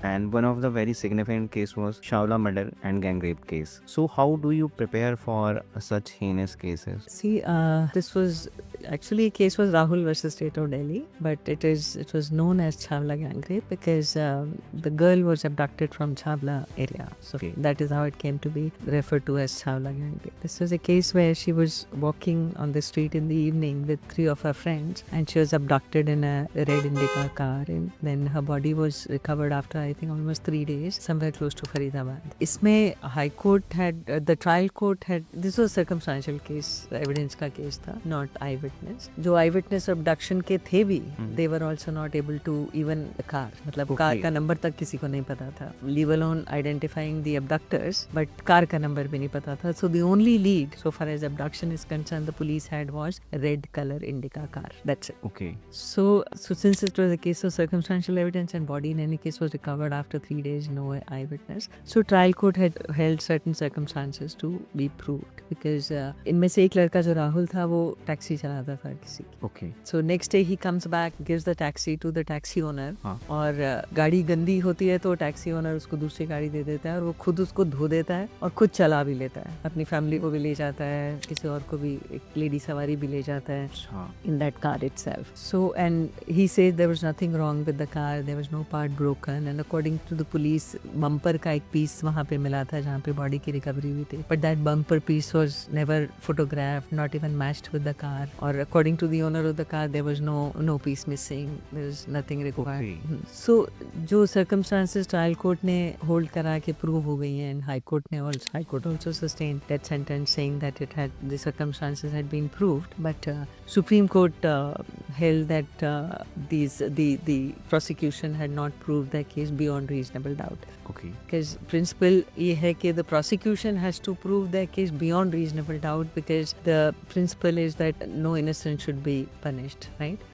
and one of the very significant case was Shawla murder and gang rape case. So how do you prepare for such heinous cases? See, this was actually case was Rahul versus State of Delhi, but it was known as Chhavla gang rape because the girl was abducted from Chhavla area, so that is how it came to be referred to as Chhavla gang rape. This was a case where she was walking on the street in the evening with 3 of her friends, and she was abducted in a red Indica car, and then her body was recovered after I think almost 3 days somewhere close to Faridabad. इसमें High Court had the trial court had this was circumstantial case, evidence का case था, not eyewitness. जो eyewitness abduction के थे भी, they were also not able to even the car, मतलब car का number तक किसी को नहीं पता था, leave alone identifying the abductors, but car का नंबर भी नहीं पता था. So the only lead so far as abduction is concerned the police had was red color Indica car. That's it. Okay. So since it was a case of circumstantial evidence and body in any case was recovered after 3 days, no eyewitness. So trial court had held certain circumstances to be proved because इनमें से एक लड़का जो राहुल था वो taxi चलाता था किसी की. Okay. So next day he comes back, gives the taxi to the taxi owner. और गाड़ी गंदी होती है तो टैक्सी ओनर उसको दूसरी गाड़ी दे देता है और वो खुद उसको धो देता है और खुद चला भी लेता है, अपनी फैमिली को भी ले जाता है, किसी और को भी एक लेडी सवारी भी ले जाता है in that car itself. So and he says there was nothing wrong with the car, there was no part broken, and according to the police bumper का एक piece वहाँ पे मिला था जहाँ पे body की recovery हुई थी, but that bumper piece was never photographed, not even matched with the car, or according to the owner of the car there was no piece missing, there was nothing required. So जो circumstances trial court ने hold करा के prove हो गई हैं, and high court also sustained that sentence saying that the circumstances had been proved, but Supreme Court held that the prosecution had not proved their case beyond reasonable doubt. Okay. Because principle ये है कि the prosecution has to prove their case beyond reasonable doubt because the principle is that no innocent should be punished, right?